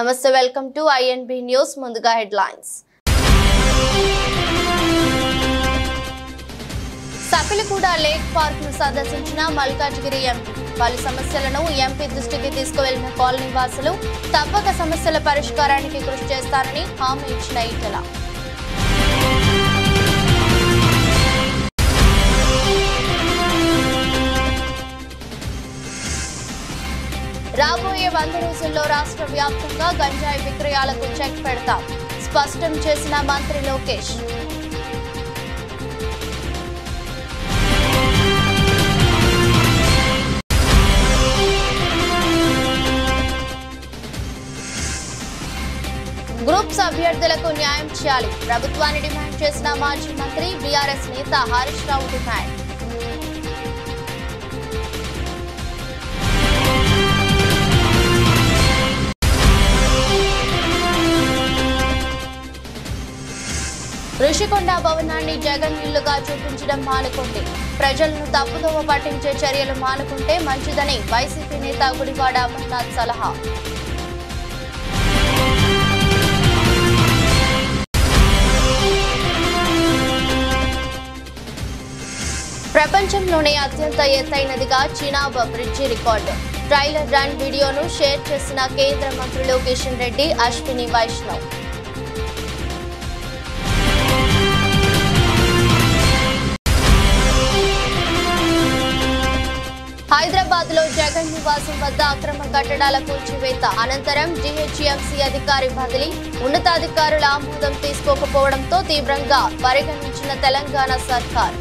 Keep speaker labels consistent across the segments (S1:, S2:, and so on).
S1: నమస్తే, welcome to INB news. ముందుగా headlines. సఫిలగూడ lake park ను సందర్శించిన మల్కాజ్గిరి ఎంపీ. పలు సమస్యలను ఎంపీ దృష్టికి తీసుకువెళ్లిన కాలనీ వాసులు తప్పక సమస్యల పరిష్కారానికి కృషి చేస్తారని హామీ ఇచ్చిన ఈటెల. రాబోయే 100 రోజుల్లో రాష్ట్ర వ్యాప్తంగా గంజాయి విక్రయాలకు చెక్ పెడతాం, స్పష్టం చేసిన మంత్రి లోకేష్. గ్రూప్స్ అభ్యర్థులకు న్యాయం చేయాలి, ప్రభుత్వాన్ని డిమాండ్ చేసిన మాజీ మంత్రి బీఆర్ఎస్ నేత హరీష్ రావు డిమాండ్. ఋషికొండ భవనాన్ని జగన్ ఇల్లుగా చూపించడం మానుకోండి, ప్రజలను తప్పుదోవ పట్టించే చర్యలు మానుకుంటే మంచిదని వైసీపీ నేత గుడివాడ అమర్నాథ్ సలహా. ప్రపంచంలోనే అత్యంత ఎత్తైనదిగా Chenab bridge record. Trailer run వీడియోను షేర్ చేసిన కేంద్ర మంత్రులు కిషన్ రెడ్డి, అశ్విని వైష్ణవ్. హైదరాబాద్ లో జగన్ నివాసం వద్ద అక్రమ కట్టడాల కూల్చివేత అనంతరం జీహెచ్ఎంసీ అధికారి బదిలీ. ఉన్నతాధికారుల ఆమోదం తీసుకోకపోవడంతో తీవ్రంగా పరిగణించిన తెలంగాణ సర్కార్.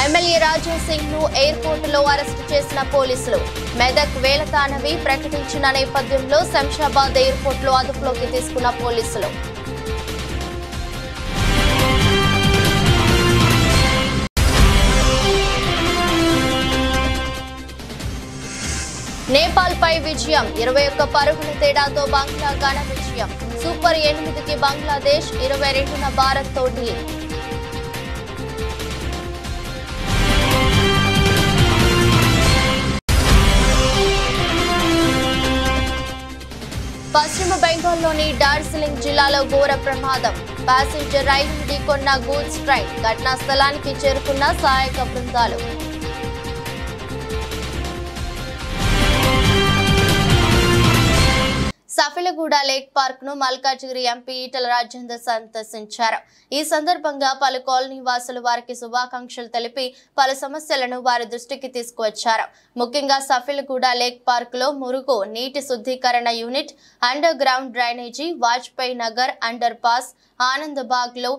S1: ఎమ్మెల్యే రాజా సింగ్ ను ఎయిర్పోర్ట్ లో అరెస్టు చేసిన పోలీసులు. మెదక్ వేలతానవి ప్రకటించిన నేపథ్యంలో శంషాబాద్ ఎయిర్పోర్ట్ లో అదుపులోకి తీసుకున్న పోలీసులు. నేపాల్ పై విజయం, 21 పరుగుల తేడాతో బంగ్లా ఘన విజయం. సూపర్ 8కి బంగ్లాదేశ్, 22న భారత్ తోటి. పశ్చిమ బెంగాల్లోని డార్జిలింగ్ జిల్లాలో ఘోర ప్రమాదం. ప్యాసింజర్ రైలు ఢీకొన్న గూడ్స్ ట్రైన్. ఘటనా స్థలానికి చేరుకున్న సహాయక బృందాలు. సఫిలగూడ లేక్ పార్క్ ను మల్కాజ్గిరి ఎంపీ ఈటెల రాజేందర్ సందర్శించారు. ఈ సందర్భంగా పలు కాలనీ వాసులు వారికి శుభాకాంక్షలు తెలిపి పలు సమస్యలను వారి దృష్టికి తీసుకువచ్చారు. ముఖ్యంగా సఫిలగూడ లేక్ పార్క్ లో మురుగు నీటి శుద్ధీకరణ unit, under ground drainage, Vajpayee Nagar under pass, Anandbagh లో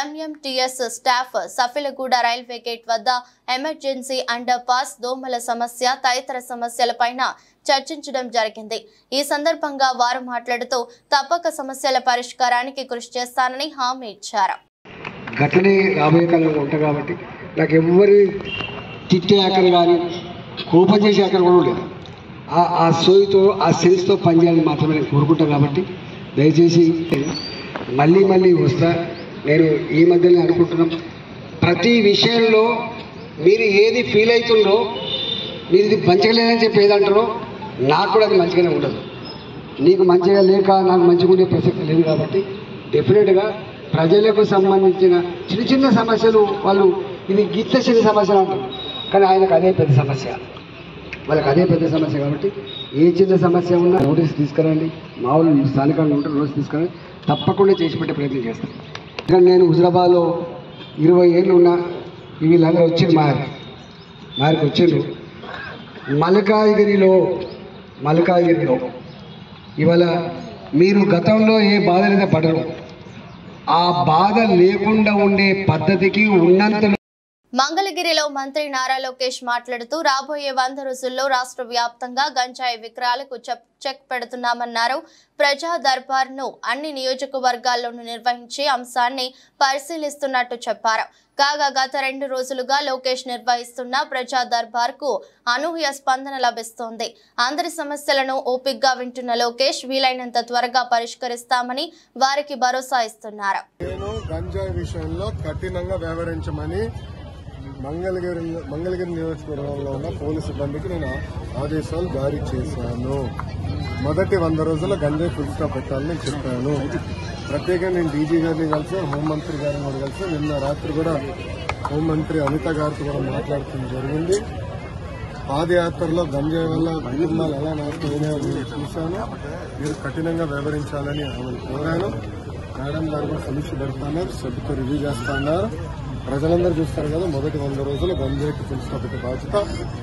S1: MMTS స్టాఫ్, సఫిలగూడ రైల్వే గేట్ వద్ద ఎమర్జెన్సీ అండర్ పాస్, దోమల సమస్య తదితర సమస్యలపైన చర్చించడం జరిగింది. ఈ సందర్భంగా వారు మాట్లాడుతూ తప్పక సమస్యల పరిష్కారానికి కృషి చేస్తానని హామీ ఇచ్చారు.
S2: ఘటనే రాబోయే కాలంలో ఉంటాయి కాబట్టి నాకు ఎవరి తిట్టే ఆకలి కానీ కోపం చేసే ఆకలి కూడా లేదు. ఆ సోయితో ఆ సెన్స్తో పనిచేయాలని మాత్రమే నేను కోరుకుంటాను. కాబట్టి దయచేసి మళ్ళీ మళ్ళీ వస్తా. నేను ఈ మధ్యనే అనుకుంటున్నాం, ప్రతి విషయంలో మీరు ఏది ఫీల్ అవుతుందో, మీరు ఇది మంచిగా లేదని చెప్పి ఏదంటారో నాకు కూడా అది మంచిగానే ఉండదు. నీకు మంచిగా లేక నాకు మంచిగా ఉండే ప్రసక్తి లేదు. కాబట్టి డెఫినెట్గా ప్రజలకు సంబంధించిన చిన్న చిన్న సమస్యలు వాళ్ళు ఇది గిత్త చిన్న సమస్యలు అంటారు, కానీ ఆయనకు అదే పెద్ద సమస్య, వాళ్ళకి అదే పెద్ద సమస్య. కాబట్టి ఏ చిన్న సమస్య ఉన్నా నోటీస్ తీసుకురండి, మామూలు స్థానికంగా ఉంటే నోటీస్ తీసుకురండి, తప్పకుండా చేసి పెట్టే ప్రయత్నం చేస్తాను. ఇక్కడ నేను హుజరాబాద్లో 20 ఏళ్ళు ఉన్నా. వీళ్ళందరూ వచ్చింది మారికి వచ్చిండ్రు. మల్కాజ్గిరిలో ఇవాళ మీరు గతంలో ఏ బాధ లేదా పడరు, ఆ బాధ లేకుండా ఉండే పద్ధతికి ఉన్నంత.
S1: మంగళగిరిలో మంత్రి నారా లోకేష్ మాట్లాడుతూ రాబోయే 100 రోజుల్లో రాష్ట్ర వ్యాప్తంగా గంజాయి విక్రయాలకు చెక్ పెడుతున్నామన్నారు. ప్రజా దర్బార్ ను అన్ని నియోజకవర్గాల్లోనూ నిర్వహించే అంశాన్ని పరిశీలిస్తున్నట్టు చెప్పారు. కాగా గత 2 రోజులుగా లోకేష్ నిర్వహిస్తున్న ప్రజా దర్బార్ కు అనూహ్య స్పందన లభిస్తోంది. అందరి సమస్యలను ఓపికగా వింటున్న లోకేష్ వీలైనంత త్వరగా పరిష్కరిస్తామని వారికి భరోసా ఇస్తున్నారు.
S3: గంజాయి విషయంలో కఠినంగా వ్యవహరించమని మంగళగిరి నియోజకవర్గంలో ఉన్న పోలీసు సిబ్బందికి నేను ఆదేశాలు జారీ చేశాను. మొదటి 100 రోజుల గంజాయి ఫుల్ స్టాప్ పెట్టాలని చెప్పాను. ప్రత్యేకంగా నేను డీజీ గారిని కలిసి హోంమంత్రి గారిని కూడా కలిసి నిన్న రాత్రి కూడా హోంమంత్రి అనిత గారితో కూడా మాట్లాడటం జరిగింది. పాదయాత్రలో గంజాయి వల్ల కుటుంబాలు ఎలా నాశనమైనాయో చూశాను. మీరు కఠినంగా వ్యవహరించాలని ఆమెను కోరాను. మేడం గారు కూడా సమీక్ష పెడుతున్నారు, సభ్యుతో రివ్యూ చేస్తున్నారు. ప్రజలందరూ చూస్తారు కదా, మొదటి 100 రోజులు గంజాయికి ఫుల్ స్టాప్ పెట్టే బాధ్యత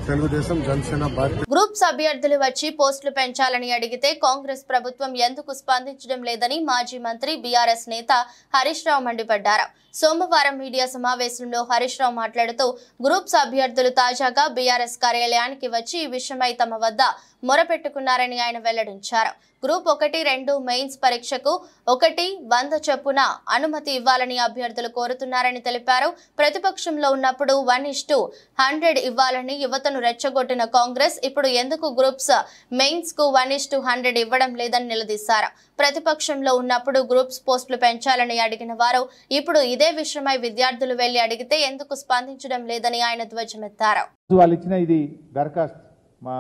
S3: తెలుగుదేశం జనసేన పార్టీ.
S1: గ్రూప్స్ అభ్యర్థులు వచ్చి పోస్టులు పెంచాలని అడిగితే కాంగ్రెస్ ప్రభుత్వం ఎందుకు స్పందించడం లేదని మాజీ మంత్రి బీఆర్ఎస్ నేత హరీష్ రావు మండిపడ్డారు. సోమవారం మీడియా సమావేశంలో హరీష్ రావు మాట్లాడుతూ గ్రూప్స్ అభ్యర్థులు తాజాగా బీఆర్ఎస్ కార్యాలయానికి వచ్చి ఈ విషయమై తమ వద్ద మొరపెట్టుకున్నారని ఆయన వెల్లడించారు. గ్రూప్ 1, 2 మెయిన్స్ పరీక్షకు 100 చొప్పున అనుమతి ఇవ్వాలని అభ్యర్థులు కోరుతున్నారని తెలిపారు. ప్రతిపక్షంలో ఉన్నప్పుడు 1:100 ఇవ్వాలని యువతను రెచ్చగొట్టిన కాంగ్రెస్ ఇప్పుడు ఎందుకు గ్రూప్స్ మెయిన్స్ కు 1:100 ఇవ్వడం లేదని నిలదీశారు. ప్రతిపక్షంలో ఉన్నప్పుడు గ్రూప్స్ పోస్టులు పెంచాలని అడిగిన వారు ఇప్పుడు ఇదే విషయమై విద్యార్థులు వెళ్లి అడిగితే ఎందుకు స్పందించడం లేదని ఆయన ధ్వజమెత్తారు.
S4: వాళ్ళు ఇచ్చిన ఇది దరఖాస్తు మా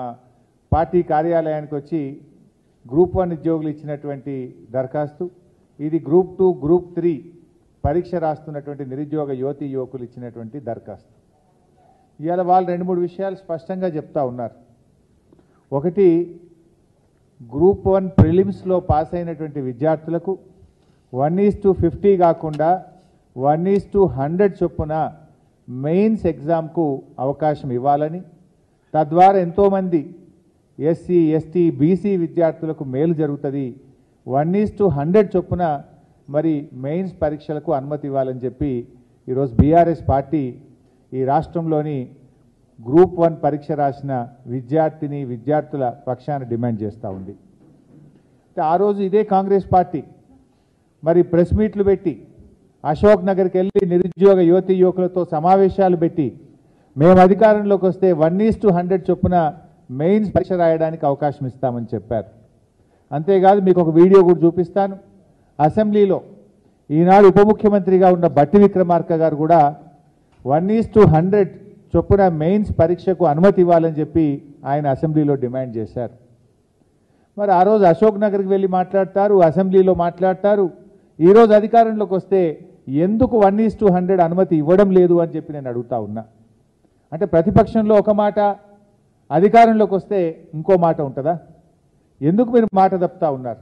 S4: పార్టీ కార్యాలయానికి వచ్చి గ్రూప్ 1 ఉద్యోగులు ఇచ్చినటువంటి దరఖాస్తు. ఇది గ్రూప్ 2, గ్రూప్ 3 పరీక్ష రాస్తున్నటువంటి నిరుద్యోగ యువతీ యువకులు ఇచ్చినటువంటి దరఖాస్తు. ఇవాళ వాళ్ళు 2-3 విషయాలు స్పష్టంగా చెప్తా ఉన్నారు. ఒకటి, గ్రూప్ 1 ప్రిలిమ్స్లో పాస్ అయినటువంటి విద్యార్థులకు 1:50 కాకుండా 1:100 చొప్పున మెయిన్స్ ఎగ్జామ్కు అవకాశం ఇవ్వాలని, తద్వారా ఎంతోమంది ఎస్సీ, ఎస్టీ, బీసీ విద్యార్థులకు మేలు జరుగుతుంది. 1:100 చొప్పున మరి మెయిన్స్ పరీక్షలకు అనుమతి ఇవ్వాలని చెప్పి ఈరోజు బీఆర్ఎస్ పార్టీ ఈ రాష్ట్రంలోని గ్రూప్ 1 పరీక్ష రాసిన విద్యార్థుల పక్షాన డిమాండ్ చేస్తూ ఉంది. ఆ రోజు ఇదే కాంగ్రెస్ పార్టీ మరి ప్రెస్ మీట్లు పెట్టి అశోక్ నగర్కి వెళ్ళి నిరుద్యోగ యువతీ యువకులతో సమావేశాలు పెట్టి మేము అధికారంలోకి వస్తే 1:100 చొప్పున మెయిన్స్ పరీక్ష రాయడానికి అవకాశం ఇస్తామని చెప్పారు. అంతేకాదు మీకు ఒక వీడియో కూడా చూపిస్తాను. అసెంబ్లీలో ఈనాడు ఉప ముఖ్యమంత్రిగా ఉన్న బట్టి విక్రమార్క గారు కూడా 1:100 చొప్పున మెయిన్స్ పరీక్షకు అనుమతి ఇవ్వాలని చెప్పి ఆయన అసెంబ్లీలో డిమాండ్ చేశారు. మరి ఆ రోజు అశోక్ నగర్కి వెళ్ళి మాట్లాడతారు, అసెంబ్లీలో మాట్లాడతారు. ఈరోజు అధికారంలోకి వస్తే ఎందుకు 1:100 అనుమతి ఇవ్వడం లేదు అని చెప్పి నేను అడుగుతా ఉన్నా. అంటే ప్రతిపక్షంలో ఒక మాట, అధికారంలోకి వస్తే ఇంకో మాట ఉంటుందా? ఎందుకు మీరు మాట తప్పుతా ఉన్నారు?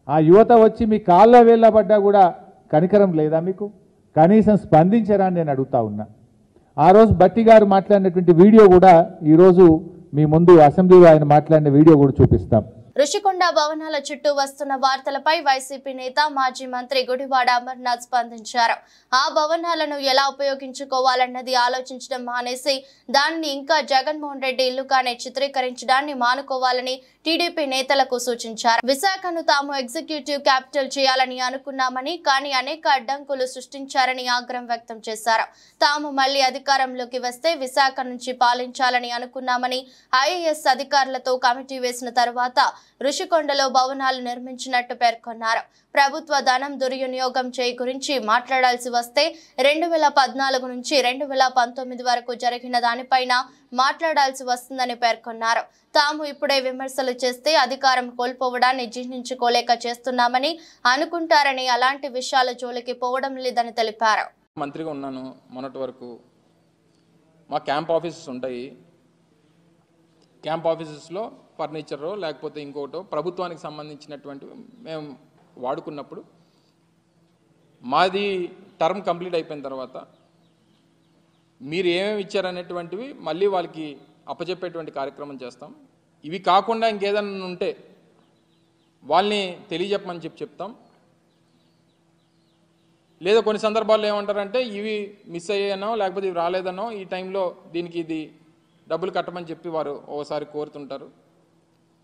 S4: ఆ యువత వచ్చి మీ కాళ్ళ వేళ్ళ పడ్డా కూడా కనికరం లేదా మీకు? కనీసం స్పందించరా అని నేను అడుగుతా ఉన్నా. ఆ రోజు బట్టి గారు మాట్లాడినటువంటి వీడియో కూడా ఈరోజు మీ ముందు అసెంబ్లీలో ఆయన మాట్లాడిన వీడియో కూడా చూపిస్తాం.
S1: ఋషికొండ భవనాల చుట్టూ వస్తున్న వార్తలపై వైసీపీ నేత మాజీ మంత్రి గుడివాడ అమర్నాథ్ స్పందించారు. ఆ భవనాలను ఎలా ఉపయోగించుకోవాలన్నది ఆలోచించడం మానేసి దానిని ఇంకా జగన్మోహన్ రెడ్డి ఇల్లుగానే చిత్రీకరించడాన్ని మానుకోవాలని టీడీపీ నేతలకు సూచించారు. విశాఖను తాము ఎగ్జిక్యూటివ్ క్యాపిటల్ చేయాలని అనుకున్నామని, కానీ అనేక అడ్డంకులు సృష్టించారని ఆగ్రహం వ్యక్తం చేశారు. తాము మళ్లీ అధికారంలోకి వస్తే విశాఖ నుంచి పాలించాలని అనుకున్నామని, ఐఏఎస్ అధికారులతో కమిటీ వేసిన తర్వాత ఋషికొండలో భవనాలు నిర్మించినట్టు పేర్కొన్నారు. ప్రభుత్వ ధనం దుర్వినియోగం చేయి గురించి మాట్లాడాల్సి వస్తే 2014 నుంచి 2019 వరకు జరిగిన దానిపైన మాట్లాడాల్సి వస్తుందని పేర్కొన్నారు. తాము ఇప్పుడే విమర్శలు చేస్తే అధికారం కోల్పోవడాన్ని జీర్ణించుకోలేక చేస్తున్నామని అనుకుంటారని, అలాంటి విషయాల జోలికి పోవడం లేదని తెలిపారు.
S5: మంత్రిగా ఉన్నాను మొన్నటి వరకు. మా క్యాంప్ ఆఫీసెస్ ఉంటాయి. క్యాంప్ ఆఫీసెస్లో ఫర్నిచరో లేకపోతే ఇంకోటో ప్రభుత్వానికి సంబంధించినటువంటి మేము వాడుకున్నప్పుడు మాది టర్మ్ కంప్లీట్ అయిపోయిన తర్వాత మీరు ఏమేమి ఇచ్చారనేటువంటివి మళ్ళీ వాళ్ళకి అప్పచెప్పేటువంటి కార్యక్రమం చేస్తాం. ఇవి కాకుండా ఇంకేదైనా ఉంటే వాళ్ళని తెలియజెప్పమని చెప్తాం. లేదా కొన్ని సందర్భాల్లో ఏమంటారంటే ఇవి మిస్ అయ్యానో లేకపోతే ఇవి రాలేదనో ఈ టైంలో దీనికి ఇది డబ్బులు కట్టమని చెప్పి వారు ఓసారి కోరుతుంటారు.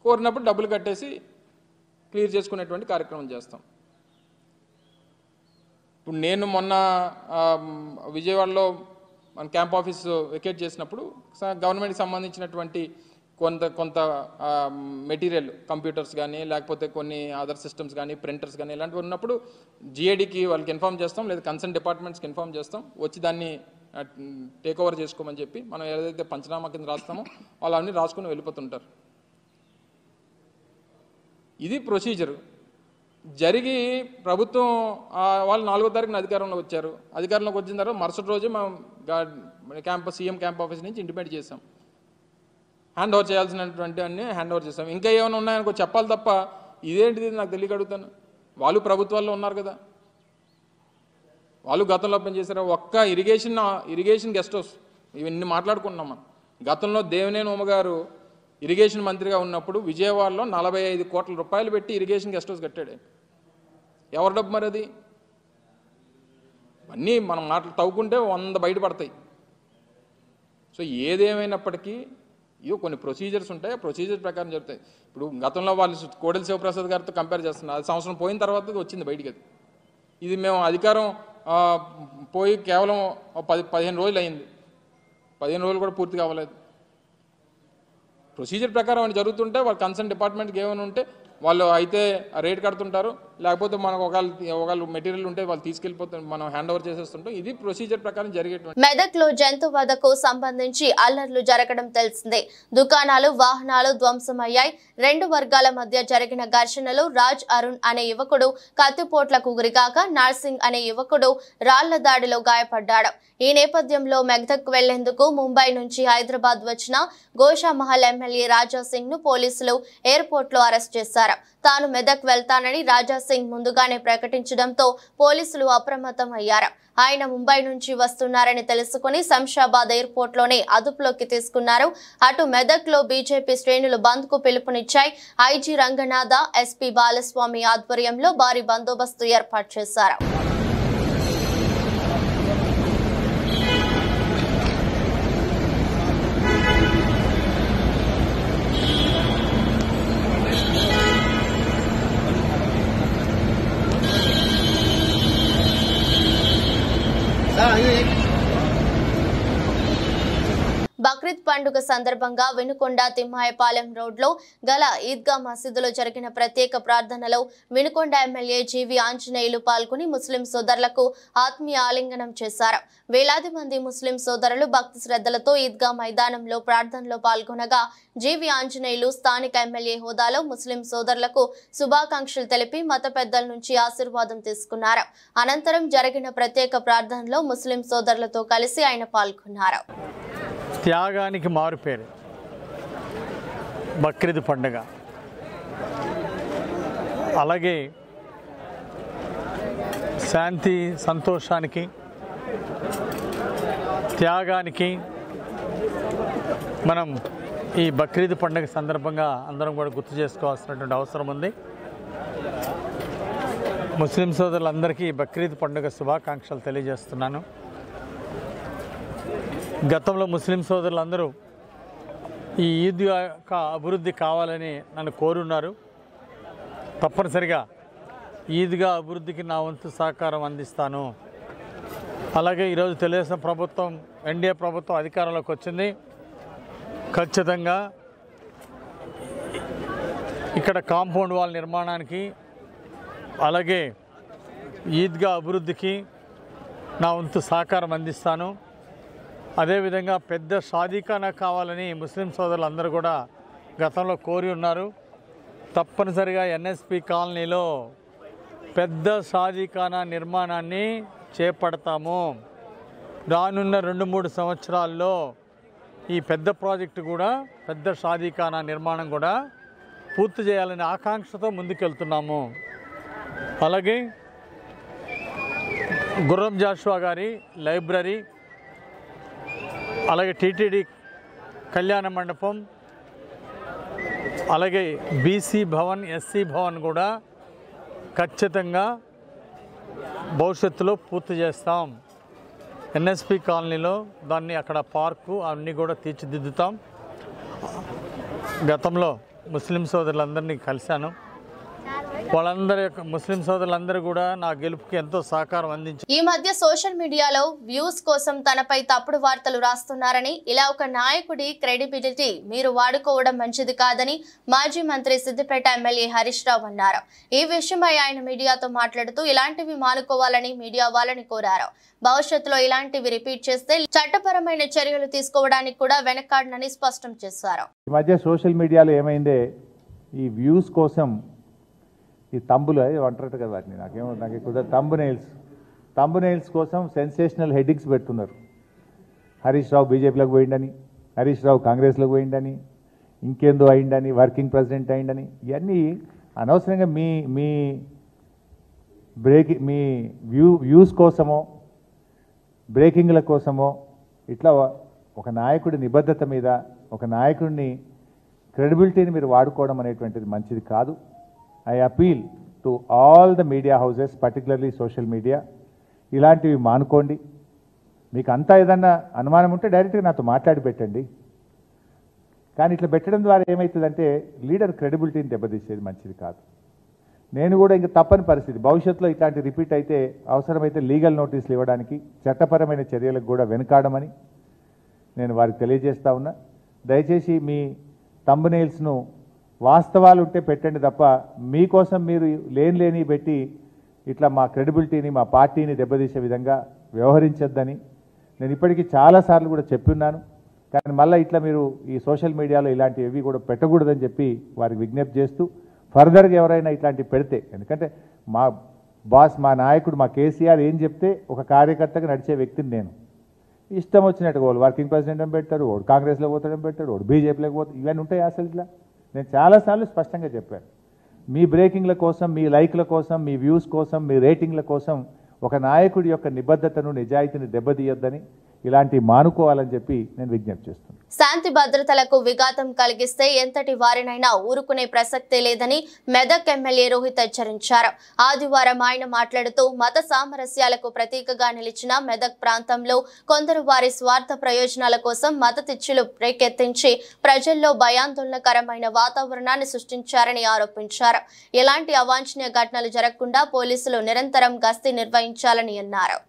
S5: కోరినప్పుడు డబ్బులు కట్టేసి క్లియర్ చేసుకునేటువంటి కార్యక్రమం చేస్తాం. ఇప్పుడు నేను మొన్న విజయవాడలో మన క్యాంప్ ఆఫీస్ వెకేట్ చేసినప్పుడు గవర్నమెంట్కి సంబంధించినటువంటి కొంత మెటీరియల్ కంప్యూటర్స్ కానీ లేకపోతే కొన్ని అదర్ సిస్టమ్స్ కానీ ప్రింటర్స్ కానీ ఇలాంటివి ఉన్నప్పుడు జిఏడికి వాళ్ళకి ఇన్ఫామ్ చేస్తాం, లేదా కన్సర్న్ డిపార్ట్మెంట్స్కి ఇన్ఫామ్ చేస్తాం, వచ్చి దాన్ని టేక్ ఓవర్ చేసుకోమని చెప్పి మనం ఏదైతే పంచనామా కింద రాస్తామో వాళ్ళు అన్నీ రాసుకొని వెళ్ళిపోతుంటారు. ఇది ప్రొసీజర్. జరిగి ప్రభుత్వం వాళ్ళు 4వ తారీఖున అధికారంలోకి వచ్చారు. అధికారంలోకి వచ్చిన తర్వాత మరుసటి రోజే మనం సీఎం క్యాంప్ ఆఫీస్ నుంచి ఇంటిమేట్ చేసాం. హ్యాండ్ ఓవర్ చేయాల్సినటువంటి అన్నీ హ్యాండ్ ఓవర్ చేస్తాం. ఇంకా ఏమైనా ఉన్నాయనుకో చెప్పాలి తప్ప ఇదేంటిది నాకు తెలియక అడుగుతాను. వాళ్ళు ప్రభుత్వాల్లో ఉన్నారు కదా, వాళ్ళు గతంలో పనిచేశారు. ఒక్క ఇరిగేషన్ గెస్ట్ హౌస్ ఇవన్నీ మాట్లాడుకుంటున్నాం మనం. గతంలో దేవినేని ఉమ గారు ఇరిగేషన్ మంత్రిగా ఉన్నప్పుడు విజయవాడలో 45 కోట్ల రూపాయలు పెట్టి ఇరిగేషన్ గెస్ట్ హౌస్ కట్టాడు. ఎవరి డబ్బు మరి అది? అన్నీ మనం మాటలు తవ్వుకుంటే 100 బయటపడతాయి. సో ఏదేమైనప్పటికీ ఇవి కొన్ని ప్రొసీజర్స్ ఉంటాయి, ఆ ప్రొసీజర్ ప్రకారం జరుగుతాయి. ఇప్పుడు గతంలో వాళ్ళు కోడెల శివప్రసాద్ గారితో కంపేర్ చేస్తున్నారు. అది సంవత్సరం పోయిన తర్వాత వచ్చింది బయటికి. అది ఇది మేము అధికారం పోయి కేవలం 15 రోజులు అయింది. 15 రోజులు కూడా పూర్తి కావలేదు. ప్రొసీజర్ ప్రకారం అని జరుగుతుంటే వాళ్ళు కన్సర్న్ డిపార్ట్మెంట్కి ఏమైనా ఉంటే వాళ్ళు అయితే రేట్ కడుతుంటారు, లేకపోతే మనకు ఒకవేళ మెటీరియల్ ఉంటే వాళ్ళు తీసుకెళ్ళిపోతారు, మనం హ్యాండ్ ఓవర్ చేసేస్తుంటాం. ఇది ప్రొసీజర్ ప్రకారం జరిగేటువంటి.
S1: మెదక్లో జంతు వధకు సంబంధించి అల్లర్లు జరగడం తెలిసిందే. దుకాణాలు, వాహనాలు ధ్వంసమయ్యాయి. 2 వర్గాల మధ్య జరిగిన ఘర్షణలో రాజ్ అరుణ్ అనే యువకుడు కత్తిపోట్లకు గురికాక నర్సింగ్ అనే యువకుడు రాళ్ల దాడిలో గాయపడ్డాడు. ఈ నేపథ్యంలో మెదక్ వెళ్లేందుకు ముంబై నుంచి హైదరాబాద్ వచ్చిన గోషామహల్ ఎమ్మెల్యే రాజా సింగ్ ను పోలీసులు ఎయిర్పోర్ట్ లో అరెస్ట్ చేశారు. తాను మెదక్ వెళ్తానని రాజా సింగ్ ముందుగానే ప్రకటించడంతో పోలీసులు అప్రమత్తం అయ్యారు. ఆయన ముంబై నుంచి వస్తున్నారని తెలుసుకుని శంషాబాద్ ఎయిర్పోర్ట్ లోనే అదుపులోకి తీసుకున్నారు. అటు మెదక్ లో బీజేపీ శ్రేణులు బంద్ కు పిలుపునిచ్చాయి. ఐజీ రంగనాథ, ఎస్పీ బాలస్వామి ఆధ్వర్యంలో భారీ బందోబస్తు ఏర్పాటు చేశారు. బక్రీద్ పండుగ సందర్భంగా వినుకొండ తిమ్మాయపాలెం రోడ్లో గల ఈద్గా మసీదులో జరిగిన ప్రత్యేక ప్రార్థనలో వినుకొండ ఎమ్మెల్యే జీవి ఆంజనేయులు పాల్గొని ముస్లిం సోదరులకు ఆత్మీయ ఆలింగనం చేశారు. వేలాది మంది ముస్లిం సోదరులు భక్తి శ్రద్ధలతో ఈద్గా మైదానంలో ప్రార్థనలో పాల్గొనగా జీవి ఆంజనేయులు స్థానిక ఎమ్మెల్యే హోదాలో ముస్లిం సోదరులకు శుభాకాంక్షలు తెలిపి మత పెద్దల నుంచి ఆశీర్వాదం తీసుకున్నారు. అనంతరం జరిగిన ప్రత్యేక ప్రార్థనలో ముస్లిం సోదరులతో కలిసి ఆయన పాల్గొన్నారు.
S6: త్యాగానికి మారుపేరు బక్రీద్ పండుగ. అలాగే శాంతి సంతోషానికి త్యాగానికి మనం ఈ బక్రీద్ పండుగ సందర్భంగా అందరం కూడా గుర్తు చేసుకోవాల్సినటువంటి అవసరం ఉంది. ముస్లిం సోదరులందరికీ బక్రీద్ పండుగ శుభాకాంక్షలు తెలియజేస్తున్నాను. గతంలో ముస్లిం సోదరులందరూ ఈ ఈద్ యొక్క అభివృద్ధి కావాలని నన్ను కోరున్నారు. తప్పనిసరిగా ఈద్గా అభివృద్ధికి నా వంతు సహకారం అందిస్తాను. అలాగే ఈరోజు తెలుగుదేశం ప్రభుత్వం, ఎన్డీఏ ప్రభుత్వం అధికారంలోకి వచ్చింది. ఖచ్చితంగా ఇక్కడ కాంపౌండ్ వాల్ నిర్మాణానికి, అలాగే ఈద్గా అభివృద్ధికి నా వంతు సహకారం అందిస్తాను. అదేవిధంగా పెద్ద షాదీఖానా కావాలని ముస్లిం సోదరులు అందరూ కూడా గతంలో కోరి ఉన్నారు. తప్పనిసరిగా ఎన్ఎస్పి కాలనీలో పెద్ద షాదీఖానా నిర్మాణాన్ని చేపడతాము. రానున్న 2-3 సంవత్సరాల్లో ఈ పెద్ద ప్రాజెక్టు కూడా, పెద్ద షాదీఖానా నిర్మాణం కూడా పూర్తి చేయాలనే ఆకాంక్షతో ముందుకెళ్తున్నాము. అలాగే గుర్రం జాషువా గారి లైబ్రరీ, అలాగే టీటీడీ కళ్యాణ మండపం, అలాగే బీసీ భవన్, ఎస్సీ భవన్ కూడా ఖచ్చితంగా భవిష్యత్తులో పూర్తి చేస్తాం. ఎన్ఎస్పి కాలనీలో దాన్ని అక్కడ పార్కు అన్నీ కూడా తీర్చిదిద్దుతాం. గతంలో ముస్లిం సోదరులందరినీ కలిశాను. వాళ్ళందరి ముస్లిం సోదరులందరూ కూడా నా గెలుపుకి ఎంతో సహకారం అందించారు.
S1: ఈ మధ్య సోషల్ మీడియాలో వ్యూస్ కోసం తనపై తప్పుడు వార్తలు రాస్తున్నారని, ఇలా ఒక నాయకుడి క్రెడిబిలిటీ మీరు వాడుకోవడం మంచిది కాదని మాజీ మంత్రి సిద్దిపేట ఎమ్మెల్యే హరీష్ రావు అన్నారు. ఈ విషయమై ఆయన మీడియాతో మాట్లాడుతూ ఇలాంటివి మానుకోవాలని మీడియా వాళ్ళని కోరారు. భవిష్యత్తులో ఇలాంటివి రిపీట్ చేస్తే చట్టపరమైన చర్యలు తీసుకోవడానికి కూడా వెనకాడనని స్పష్టం చేశారు.
S4: ఈ మధ్య సోషల్ మీడియాలో ఏమైందే ఈ వ్యూస్ కోసం ఈ తంబులు అంటారట కదా వాటిని, నాకు కుదరదు, తంబు నెయిల్స్ కోసం సెన్సేషనల్ హెడ్డింగ్స్ పెడుతున్నారు. హరీష్ రావు బీజేపీలోకి పోయిండని, హరీష్ రావు కాంగ్రెస్లోకి పోయిండని, ఇంకేందో అయిందని, వర్కింగ్ ప్రెసిడెంట్ అయిందని, ఇవన్నీ అనవసరంగా మీ వ్యూస్ కోసమో బ్రేకింగ్ల కోసమో ఇట్లా ఒక నాయకుడి నిబద్ధత మీద ఒక నాయకుడిని క్రెడిబిలిటీని మీరు వాడుకోవడం అనేటువంటిది మంచిది కాదు. I appeal to all the media houses, particularly social media, ఇలాంటివి మానుకోండి. మీకు అంతా ఏదన్నా అనుమానం ఉంటే డైరెక్ట్గా నాతో మాట్లాడి పెట్టండి. కానీ ఇట్లా పెట్టడం ద్వారా ఏమవుతుందంటే లీడర్ క్రెడిబిలిటీని దెబ్బతీసేది మంచిది కాదు. నేను కూడా ఇంకా తప్పని పరిస్థితి, భవిష్యత్తులో ఇట్లాంటి రిపీట్ అయితే అవసరమైతే లీగల్ నోటీసులు ఇవ్వడానికి చట్టపరమైన చర్యలకు కూడా వెనుకాడమని నేను వారికి తెలియజేస్తా ఉన్నా. దయచేసి మీ థంబ్నెయిల్స్ను వాస్తవాలు ఉంటే పెట్టండి తప్ప మీకోసం మీరు లేని పెట్టి ఇట్లా మా క్రెడిబిలిటీని మా పార్టీని దెబ్బతీసే విధంగా వ్యవహరించొద్దని నేను ఇప్పటికీ చాలాసార్లు కూడా చెప్పున్నాను. కానీ మళ్ళీ ఇట్లా మీరు ఈ సోషల్ మీడియాలో ఇలాంటివి కూడా పెట్టకూడదని చెప్పి వారికి విజ్ఞప్తి చేస్తూ ఫర్దర్గా ఎవరైనా ఇట్లాంటివి పెడితే, ఎందుకంటే మా బాస్ మా నాయకుడు మా కేసీఆర్ ఏం చెప్తే ఒక కార్యకర్తగా నడిచే వ్యక్తిని నేను. ఇష్టం వచ్చినట్టుగా వాళ్ళు వర్కింగ్ ప్రెసిడెంట్ అని పెడతాడు, వాడు కాంగ్రెస్లో పోతాడని పెడతాడు, వాడు బీజేపీలోకి పోతాడు, ఇవన్నీ ఉంటాయి అసలు ఇట్లా. నేను చాలాసార్లు స్పష్టంగా చెప్పాను, మీ బ్రేకింగ్ల కోసం మీ లైక్ల కోసం మీ వ్యూస్ కోసం మీ రేటింగ్ల కోసం ఒక నాయకుడి యొక్క నిబద్ధతను నిజాయితీని దెబ్బతీయొద్దని ఇలాంటి మానుకోవాలని చెప్పి నేను విజ్ఞప్తి చేస్తున్నాను.
S1: శాంతి భద్రతలకు విఘాతం కలిగిస్తే ఎంతటి వారినైనా ఊరుకునే ప్రసక్తే లేదని మెదక్ ఎమ్మెల్యే రోహిత్ హెచ్చరించారు. ఆదివారం ఆయన మాట్లాడుతూ మత సామరస్యాలకు ప్రతీకగా నిలిచిన మెదక్ ప్రాంతంలో కొందరు వారి స్వార్థ ప్రయోజనాల కోసం మతతిచ్చులు రేకెత్తించి ప్రజల్లో భయాందోళనకరమైన వాతావరణాన్ని సృష్టించారని ఆరోపించారు. ఎలాంటి అవాంఛనీయ ఘటనలు జరగకుండా పోలీసులు నిరంతరం గస్తీ నిర్వహించాలని అన్నారు.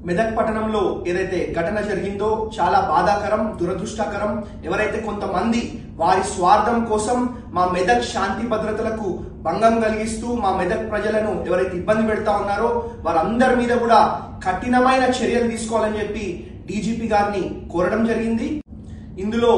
S7: మెదక్ పట్టణంలో ఏదైతే ఘటన జరిగిందో చాలా బాధాకరం, దురదృష్టకరం. ఎవరైతే కొంతమంది వారి స్వార్థం కోసం మా మెదక్ శాంతి భద్రతలకు భంగం కలిగిస్తూ మా మెదక్ ప్రజలను ఎవరైతే ఇబ్బంది పెడతా ఉన్నారో వారందరి మీద కూడా కఠినమైన చర్యలు తీసుకోవాలని చెప్పి డీజీపీ గారిని కోరడం జరిగింది. ఇందులో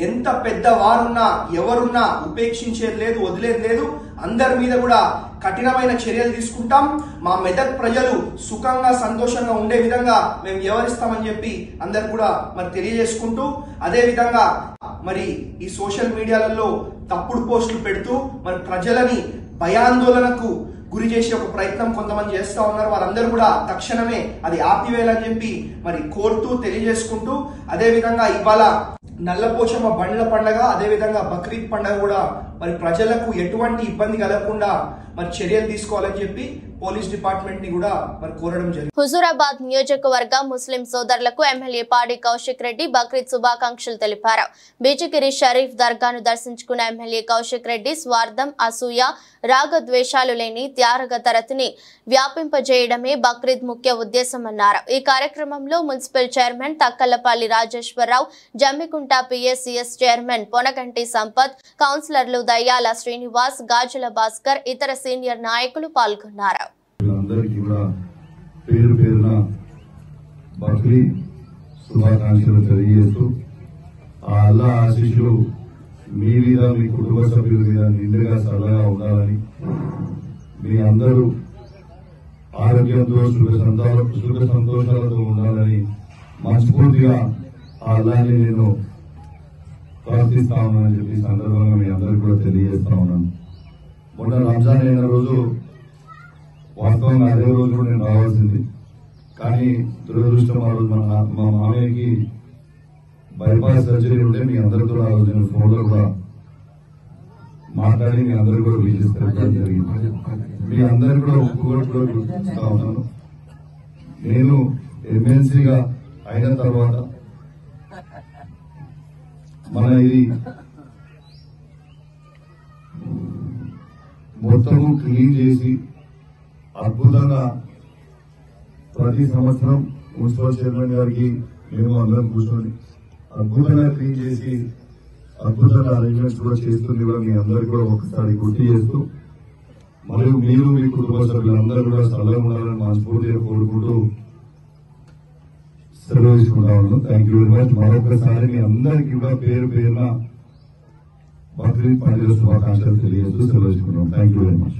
S7: ఎంత పెద్ద వారున్నా ఎవరున్నా ఉపేక్షించేది లేదు, వదిలేది లేదు. అందరి మీద కూడా కఠినమైన చర్యలు తీసుకుంటాం. మా మెదక్ ప్రజలు సుఖంగా సంతోషంగా ఉండే విధంగా మేము వ్యవహరిస్తామని చెప్పి అందరు కూడా మరి తెలియజేసుకుంటూ, అదే విధంగా మరి ఈ సోషల్ మీడియాలలో తప్పుడు పోస్టులు పెడుతూ మరి ప్రజలని భయాందోళనకు గురి చేసే ఒక ప్రయత్నం కొంతమంది చేస్తా ఉన్నారు. వారందరూ కూడా తక్షణమే అది ఆపివేయాలని చెప్పి మరి కోరుతూ తెలియజేసుకుంటూ, అదే విధంగా ఇవాళ నల్లపోచమ్మ బండ్ల పండుగ, అదే విధంగా బక్రీద్ పండుగ కూడా మరి ప్రజలకు ఎటువంటి ఇబ్బంది కలగకుండా మరి చర్యలు తీసుకోవాలని చెప్పి పోలీస్ డిపార్ట్మెంట్ ని కూడా మరి కోరడం జరిగింది.
S1: హుజూరాబాద్ నియోజకవర్గ ముస్లిం సోదరులకు ఎమ్మెల్యే పాడి కౌశిక్ రెడ్డి బక్రీద్ శుభాకాంక్షలు తెలిపారు. బీజిగిరి షరీఫ్ దర్గాను దర్శించుకున్న ఎమ్మెల్యే కౌశిక్ రెడ్డి స్వార్థం, అసూయ, రాగద్వేషాలు లేని త్యాగతరతిని వ్యాపింపజేయడమే బక్రీద్ ముఖ్య ఉద్దేశమన్నారు. ఈ కార్యక్రమంలో municipal chairman Takkalapalli Rajeshwararao, Jammikunta PSCS chairman Ponaganti Sampath, కౌన్సిలర్లు దయ్యాల శ్రీనివాస్, గాజుల భాస్కర్, ఇతర సీనియర్ నాయకులు పాల్గొన్నారు.
S8: అందరికీ కూడా పేరు పేరున బక్రీద్ శుభాకాంక్షలు తెలియజేస్తూ ఆ అల్లా ఆశీస్సులు మీ మీద మీ కుటుంబ సభ్యుల మీద నిండుగా సరళగా ఉండాలని, మీ అందరూ ఆరోగ్యంతో సుఖ సంతోషాలతో ఉండాలని మనస్ఫూర్తిగా ఆ అల్లాని నేను ప్రార్థిస్తా ఉన్నానని చెప్పి సందర్భంగా మీ అందరికీ కూడా తెలియజేస్తా ఉన్నాను. మొన్న రంజాన్ అయిన రోజు వాస్తవంగా అదే రోజు కూడా నేను రావాల్సింది, కానీ దురదృష్టం ఆ రోజు మా మామయ్యకి బైపాస్ సర్జరీ ఉంటే మీ అందరితో ఆ రోజు నేను ఫోన్లో కూడా మాట్లాడి మీ అందరికీ కూడా విజయం జరిగింది. మీ అందరికీ కూడా ఒప్పుకోవడం కూడా గుర్తిస్తా ఉన్నాను. నేను ఎమ్మెల్సీగా అయిన తర్వాత మన ఇది మొత్తం క్లీన్ చేసి అద్భుతంగా ప్రతి సంవత్సరం మున్సిపల్ చైర్మన్ గారికి మేము అందరం కూర్చొని అద్భుతంగా క్లీన్ చేసి అద్భుతంగా అరేంజ్మెంట్స్ కూడా చేస్తుంది కూడా మీ అందరికీ కూడా ఒకసారి గుర్తు చేస్తూ మరియు మీరు మీ కుటుంబ సభ్యులందరూ కూడా సరళంగా ఉండాలని మనస్ఫూర్తిగా కోరుకుంటూ సెలవు తీసుకుంటా ఉన్నాను. Thank you very much. మరొకసారి మీ అందరికీ కూడా పేరు పేరున బక్రీద్ పండుగ శుభాకాంక్షలు తెలియజేస్తూ సెలవు తీసుకుంటాం. Thank you very much.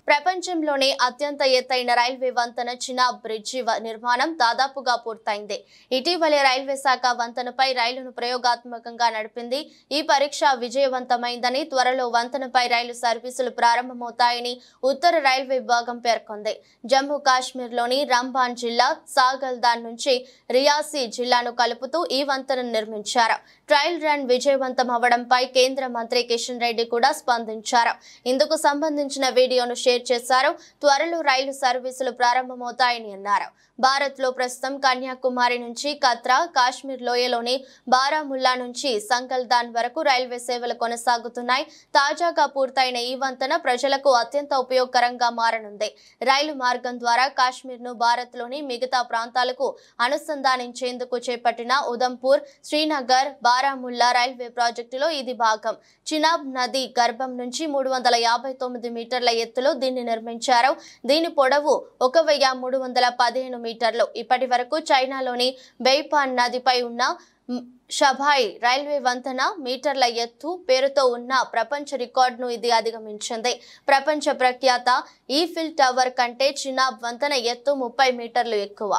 S1: ప్రపంచంలోనే అత్యంత ఎత్తైన రైల్వే వంతెన చినాబ్ బ్రిడ్జి నిర్మాణం దాదాపుగా పూర్తయింది. ఇటీవలే రైల్వే శాఖ వంతెనపై రైలును ప్రయోగాత్మకంగా నడిపింది. ఈ పరీక్ష విజయవంతమైందని, త్వరలో వంతెనపై రైలు సర్వీసులు ప్రారంభమవుతాయని ఉత్తర రైల్వే విభాగం పేర్కొంది. జమ్మూ కాశ్మీర్లోని రంబాన్ జిల్లా సాగల్దాన్ నుంచి రియాసీ జిల్లాను కలుపుతూ ఈ వంతెనను నిర్మించారు. ట్రయల్ రన్ విజయవంతం అవడంపై కేంద్ర మంత్రి కిషన్ రెడ్డి కూడా స్పందించారు. ఇందుకు సంబంధించిన వీడియోను షేర్ చేశారు. త్వరలో రైలు సర్వీసులు ప్రారంభమవుతాయని అన్నారు. భారత్ లో ప్రస్తుతం కన్యాకుమారి నుంచి కత్రా, కాశ్మీర్ లోయలోని బారాముల్లా నుంచి సంగల్దాన్ వరకు రైల్వే సేవలు కొనసాగుతున్నాయి. తాజాగా పూర్తయిన ఈ వంతెన ప్రజలకు అత్యంత ఉపయోగకరంగా మారనుంది. రైలు మార్గం ద్వారా కాశ్మీర్ ను భారత్ లోని మిగతా ప్రాంతాలకు అనుసంధానించేందుకు చేపట్టిన ఉదంపూర్, శ్రీనగర్, బారాముల్లా రైల్వే ప్రాజెక్టులో ఇది భాగం. చినాబ్ నది గర్భం నుంచి 359 మీటర్ల ఎత్తులో దీన్ని నిర్మించారు. దీని పొడవు 1315 మీటర్లు. ఇప్పటి వరకు చైనాలోని బెయిపాన్ నదిపై ఉన్న షబాయ్ రైల్వే వంతెన మీటర్ల ఎత్తు పేరుతో ఉన్న ప్రపంచ రికార్డును ఇది అధిగమించింది. ప్రపంచ ప్రఖ్యాత ఈఫిల్ టవర్ కంటే చినాబ్ వంతెన ఎత్తు 30 మీటర్లు ఎక్కువ.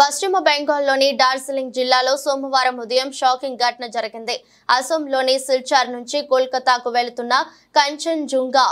S1: పశ్చిమ బెంగాల్లోని డార్జిలింగ్ జిల్లాలో సోమవారం ఉదయం షాకింగ్ ఘటన జరిగింది. అసోంలోని సిల్చార్ నుంచి కోల్కతాకు వెళుతున్న కంచన్జుంగా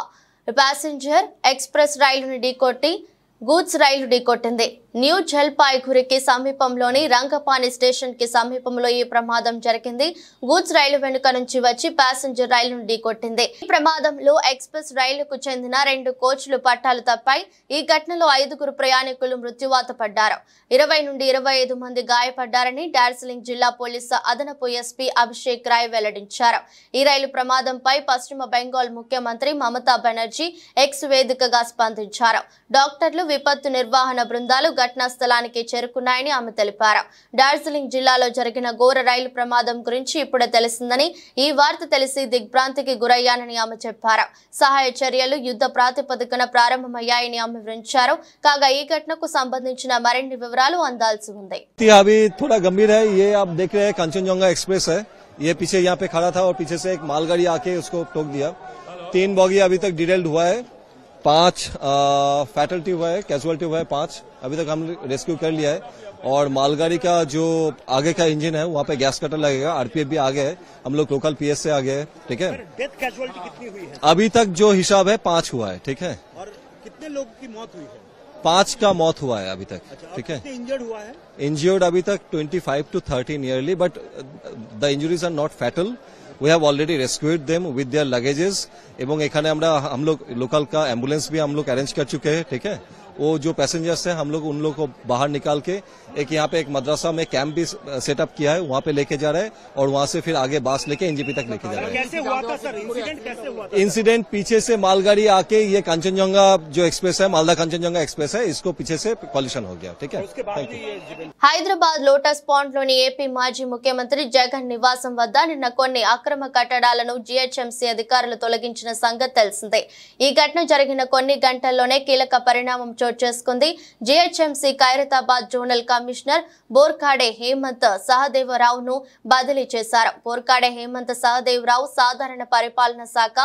S1: ప్యాసింజర్ ఎక్స్ప్రెస్ రైలును ఢీకొట్టి గూడ్స్ రైలు ఢీకొట్టింది. న్యూ జల్పాయ్గురికి సమీపంలోని రంగపాని స్టేషన్ కి సమీపంలో ఈ ప్రమాదం జరిగింది. గూడ్స్ రైలు వెనుక నుంచి వచ్చి ప్యాసింజర్ రైలును ఢీకొట్టింది. ఈ ప్రమాదంలో ఎక్స్ప్రెస్ రైలుకు చెందిన 2 కోచ్లు పట్టాలు తప్పాయి. ఈ ఘటనలో 5 ప్రయాణికులు మృత్యువాత పడ్డారు. 20 నుండి 25 మంది గాయపడ్డారని డార్జిలింగ్ జిల్లా పోలీసు అదనపు ఎస్పీ అభిషేక్ రాయ్ వెల్లడించారు. ఈ రైలు ప్రమాదంపై పశ్చిమ బెంగాల్ ముఖ్యమంత్రి మమతా బెనర్జీ ఎక్స్ వేదికగా స్పందించారు. డాక్టర్లు, విపత్తు నిర్వహణ బృందాలు ఘటనా స్థలానికి చేరుకున్నాయని ఆమె తెలిపారు. డార్జిలింగ్ జిల్లాలో జరిగిన ఘోర రైలు ప్రమాదం గురించి ఇప్పుడే తెలిసిందని, ఈ వార్త తెలిసి దిగ్భ్రాంతికి గురయ్యానని ఆమె చెప్పారు. సహాయ చర్యలు యుద్ధ ప్రాతిపదికన ప్రారంభమయ్యాయని ఆమె వివరించారు. కాగా ఈ ఘటనకు సంబంధించిన మరిన్ని వివరాలు అందాల్సి ఉంది.
S9: अभी थोड़ा गंभीर है। ये आप देख रहे हैं कंचनजंगा एक्सप्रेस है। ये पीछे यहाँ पे खड़ा था और पीछे से एक मालगाड़ी आके उसको ठोक दिया। 3 बॉगी अभी तक डिटेल्ड हुआ है, 5 फैटलिटी हुआ है, कैजुअलिटी हुआ है 5। अभी तक हम रेस्क्यू कर लिया है। और मालगाड़ी का जो आगे का इंजन है वहाँ पे गैस कटर लगेगा। आरपीएफ भी आ गए है, हम लोग लोकल पीएस से आ गए हैं। ठीक है,
S10: डेथ कैजुअलिटी कितनी हुई है?
S9: अभी तक जो हिसाब है 5 हुआ है। ठीक है,
S10: और कितने लोगों की मौत हुई है?
S9: 5 का मौत हुआ है अभी तक। ठीक है,
S10: इंजर्ड हुआ है?
S9: इंजर्ड अभी तक 25 to 30 nearly, but the injuries are not fatal. We have already rescued them with their luggages। एवं एखाने हम लोग लोकल का एम्बुलेंस भी हम लोग अरेंज कर चुके हैं। ठीक है, वो जो पैसेंजर्स हैं हम लोग उन लोग को बाहर निकाल के एक यहाँ पे एक मदरसा में कैंप भी सेटअप किया है, वहाँ पे लेके जा रहे हैं और वहाँ से फिर आगे बास लेके एनजीपी तक लेके जा रहे हैं।
S10: कैसे हुआ था सर इंसिडेंट? कैसे हुआ था?
S9: इंसिडेंट पीछे से मालगाड़ी आके ये कंचनजंगा जो एक्सप्रेस है, मालदा कंचनजंगा एक्सप्रेस है, इसको पीछे से कॉलिशन हो गया। ठीक है, thank you.
S1: Hyderabad lotus pond లోని ఏపీ మాజీ ముఖ్యమంత్రి జగన్ నివాసం వద్ద నిన్న కొన్ని అక్రమ కట్టడాలను జీహెచ్ఎంసీ అధికారులు తొలగించిన సంగతి తెలిసిందే. ఈ ఘటన జరిగిన కొన్ని గంటల్లోనే కీలక పరిణామం చోటు చేసుకుంది. GHMC Khairatabad zonal commissioner Borkade Hemanth సహదేవరావును బదిలీ చేశారు. బోర్కాడే హేమంత్ సహదేవరావు సాధారణ పరిపాలన శాఖ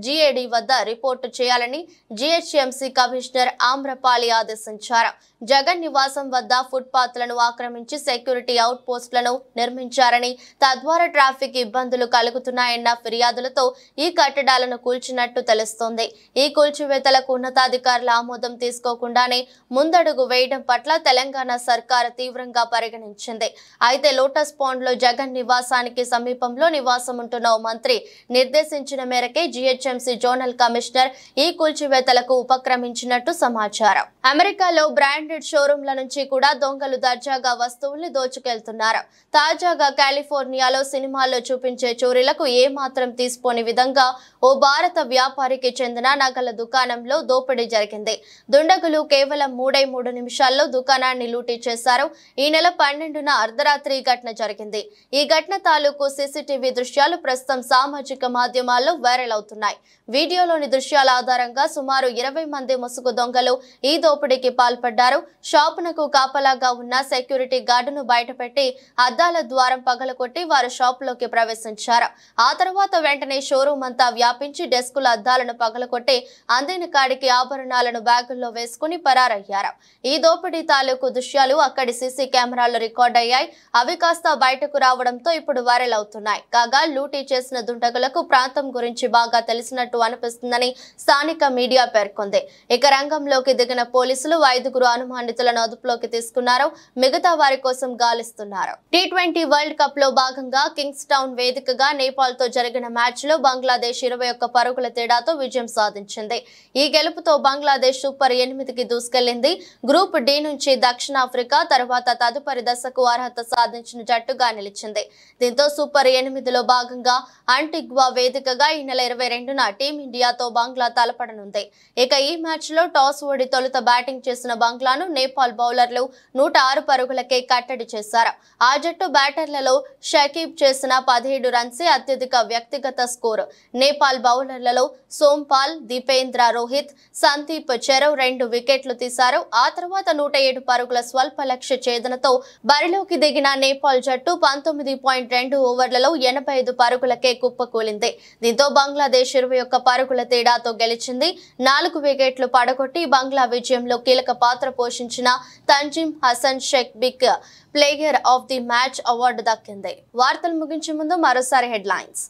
S1: GAD వద్ద రిపోర్టు చేయాలని GHMC కమిషనర్ ఆమ్రపాలి ఆదేశించారు. జగన్ నివాసం వద్ద ఫుట్పాత్లను ఆక్రమించి సెక్యూరిటీ అవుట్ పోస్టులను నిర్మించారని, తద్వారా ట్రాఫిక్ ఇబ్బందులు కలుగుతున్నాయన్న ఫిర్యాదులతో ఈ కట్టడాలను కూల్చినట్టు తెలుస్తోంది. ఈ కూల్చివేతలకు ఉన్నతాధికారుల ఆమోదం తీసుకోకుండానే ముందడుగు వేయడం పట్ల తెలంగాణ సర్కార్ తీవ్రంగా పరిగణించింది. అయితే లోటస్ పాండ్ లో జగన్ నివాసానికి సమీపంలో నివాసం ఉంటున్న ఓ మంత్రి నిర్దేశించిన మేరకే GHMC జోనల్ కమిషనర్ ఈ కూల్చివేతలకు ఉపక్రమించినట్టు సమాచారం. అమెరికాలో బ్రాండెడ్ షోరూంల నుంచి కూడా దొంగలు దర్జాగా వస్తువుల్ని దోచుకెళ్తున్నారు. తాజాగా కాలిఫోర్నియాలో సినిమాల్లో చూపించే చోరీలకు ఏమాత్రం తీసుకోని విధంగా ఓ భారత వ్యాపారికి చెందిన నగల దుకాణంలో దోపిడీ జరిగింది. దుండగులు కేవలం 3 నిమిషాల్లో దుకాణాన్ని లూటీ చేశారు. ఈ నెల 12న అర్ధరాత్రి ఘటన జరిగింది. ఈ ఘటన తాలూకు CCTV దృశ్యాలు ప్రస్తుతం సామాజిక మాధ్యమాల్లో వైరల్ అవుతున్నాయి. వీడియోలోని దృశ్యాల ఆధారంగా సుమారు 20 మంది ముసుగు దొంగలు ఈ దోపిడీకి పాల్పడ్డారు. షాపునకు కాపలాగా ఉన్న సెక్యూరిటీ గార్డును బయటపెట్టి అద్దాల ద్వారం పగలకొట్టి వారు షాపులోకి ప్రవేశించారు. ఆ తర్వాత వెంటనే షోరూమ్ అంతా వ్యాపించి డెస్కుల అద్దాలను పగలకొట్టి అందిన కాడికి ఆభరణాలను బ్యాగుల్లో వేసుకుని పరారయ్యారు. ఈ దోపిడీ తాలూకు దృశ్యాలు అక్కడి CC కెమెరాల్లో రికార్డ్ అయ్యాయి. అవి కాస్త బయటకు రావడంతో ఇప్పుడు వైరల్ అవుతున్నాయి. కాగా లూటీ చేసిన దుండగులకు ప్రాంతం గురించి బాగా తెలిసినట్టు అనిపిస్తుందని స్థానిక మీడియా పేర్కొంది. ఇక రంగంలోకి దిగిన పోలీసులు 5 అనుమానితులను అదుపులోకి తీసుకున్నారు. మిగతా వారి కోసం గాలిస్తున్నారు. T20 వరల్డ్ కప్ లో భాగంగా కింగ్స్ టౌన్ వేదికగా నేపాల్ తో జరిగిన మ్యాచ్ లో బంగ్లాదేశ్ 21 పరుగుల తేడాతో విజయం సాధించింది. ఈ గెలుపుతో బంగ్లాదేశ్ సూపర్ 8కి దూసుకెళ్లింది. గ్రూప్ D నుంచి దక్షిణాఫ్రికా తర్వాత తదుపరి దశకు అర్హత సాధించిన జట్టుగా నిలిచింది. దీంతో సూపర్ 8లో భాగంగా అంటిగ్వా వేదికగా ఈ నెల 22న టీమిండియాతో బంగ్లా తలపడనుంది. ఇక ఈ మ్యాచ్ లో టాస్ ఓడి తొలుత బ్యాటింగ్ చేసిన బంగ్లాను నేపాల్ బౌలర్లు 106 పరుగులకే కట్టడి చేశారు. ఆ జట్టు బ్యాటర్లలో షకీబ్ చేసిన 17 రన్సే అత్యధిక వ్యక్తిగత స్కోరు. నేపాల్ బౌలర్లలో సోంపాల్, దీపేంద్ర రోహిత్, సందీప్ చెరవ్ 2 వికెట్లు తీశారు. ఆ తర్వాత 107 పరుగుల స్వల్ప లక్ష్య ఛేదనతో బరిలోకి దిగిన నేపాల్ జట్టు 19.2 ఓవర్లలో 85 పరుగులకే కుప్పకూలింది. దీంతో బంగ్లాదేశ్ 21 పరుగుల తేడాతో గెలిచింది. 4 వికెట్లు పడగొట్టి బంగ్లా విజయంలో కీలక పాత్ర పోషించిన తంజిమ్ హసన్ షేక్ బిగ్ player of the match award దక్కింది. వార్తలు ముగించే ముందు మరోసారి హెడ్లైన్స్.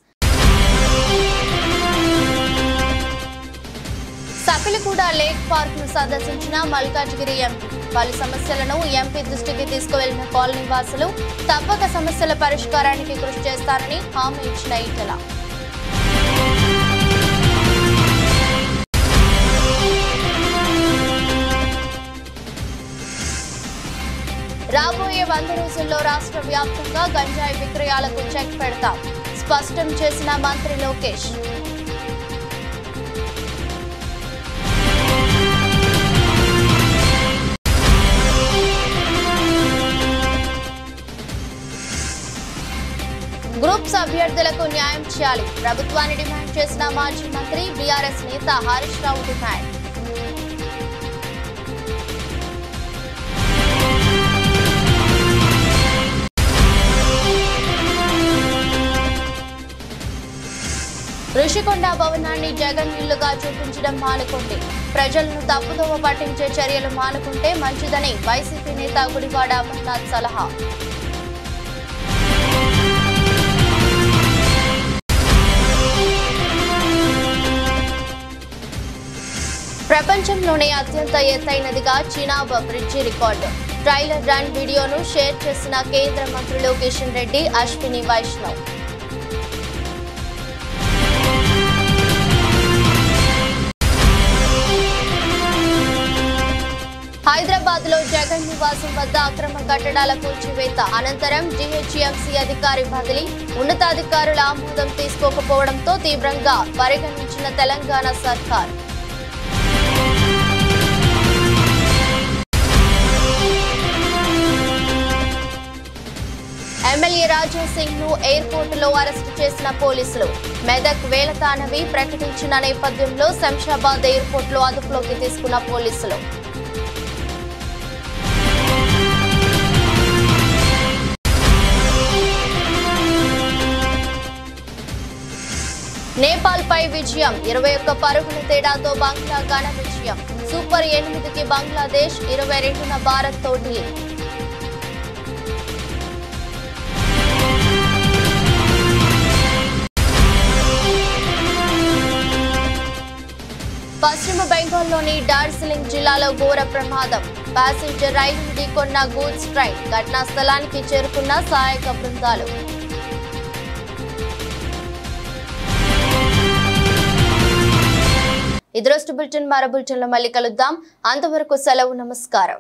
S1: సకిలిగూడ లేక్ పార్క్ ను సందర్శించిన మల్కాజ్గిరి ఎంపీ. పలు సమస్యలను ఎంపీ దృష్టికి తీసుకువెళ్లిన కాలనీ వాసులు తప్పక సమస్యల పరిష్కారానికి కృషి చేస్తారని హామీ ఇచ్చిన ఈటెల. రాబోయే 100 రోజుల్లో రాష్ట్ర వ్యాప్తంగా గంజాయి విక్రయాలకు చెక్ పెడతాం, స్పష్టం చేసిన మంత్రి లోకేష్. గ్రూప్స్ అభ్యర్థులకు న్యాయం చేయాలి, ప్రభుత్వాన్ని డిమాండ్ చేసిన మాజీ మంత్రి బీఆర్ఎస్ నేత హరీష్ రావు డిమాండ్. ఋషికొండ భవనాన్ని జగన్ ఇల్లుగా చూపించడం మానుకోండి, ప్రజలను తప్పుదోవ పట్టించే చర్యలు మానుకుంటే మంచిదని వైసీపీ నేత గుడివాడ అమర్నాథ్ సలహా. ప్రపంచంలోనే అత్యంత ఎత్తైనదిగా Chenab bridge record. Trailer run వీడియోను షేర్ చేసిన కేంద్ర మంత్రులు కిషన్ రెడ్డి, అశ్విని వైష్ణవ్. హైదరాబాద్ లో జగన్ నివాసం వద్ద అక్రమ కట్టడాల కూల్చివేత అనంతరం GHMC అధికారి బదిలీ. ఉన్నతాధికారుల ఆమోదం తీసుకోకపోవడంతో తీవ్రంగా పరిగణించిన తెలంగాణ సర్కార్. ఎమ్మెల్యే రాజా సింగ్ ను ఎయిర్పోర్ట్ లో అరెస్టు చేసిన పోలీసులు. మెదక్ వేలతానవి ప్రకటించిన నేపథ్యంలో శంషాబాద్ ఎయిర్పోర్ట్ లో అదుపులోకి తీసుకున్న పోలీసులు. శ్రీలంకపై విజయం 21 పరుగుల తేడాతో బంగ్లా ఘన విజయం. సూపర్ 8కి బంగ్లాదేశ్ 22న భారత్తో ఢీల్. పశ్చిమ బెంగాల్లోని డార్జిలింగ్ జిల్లాలో ఘోర ప్రమాదం. ప్యాసింజర్ రైలు ఢీకొన్న గూడ్స్ ట్రైన్. ఘటనా స్థలానికి చేరుకున్న సహాయక బృందాలు. ఇది రోజు బులెటిన్. మరో బులెటిన్లో మళ్ళీ కలుద్దాం. అంతవరకు సెలవు. నమస్కారం.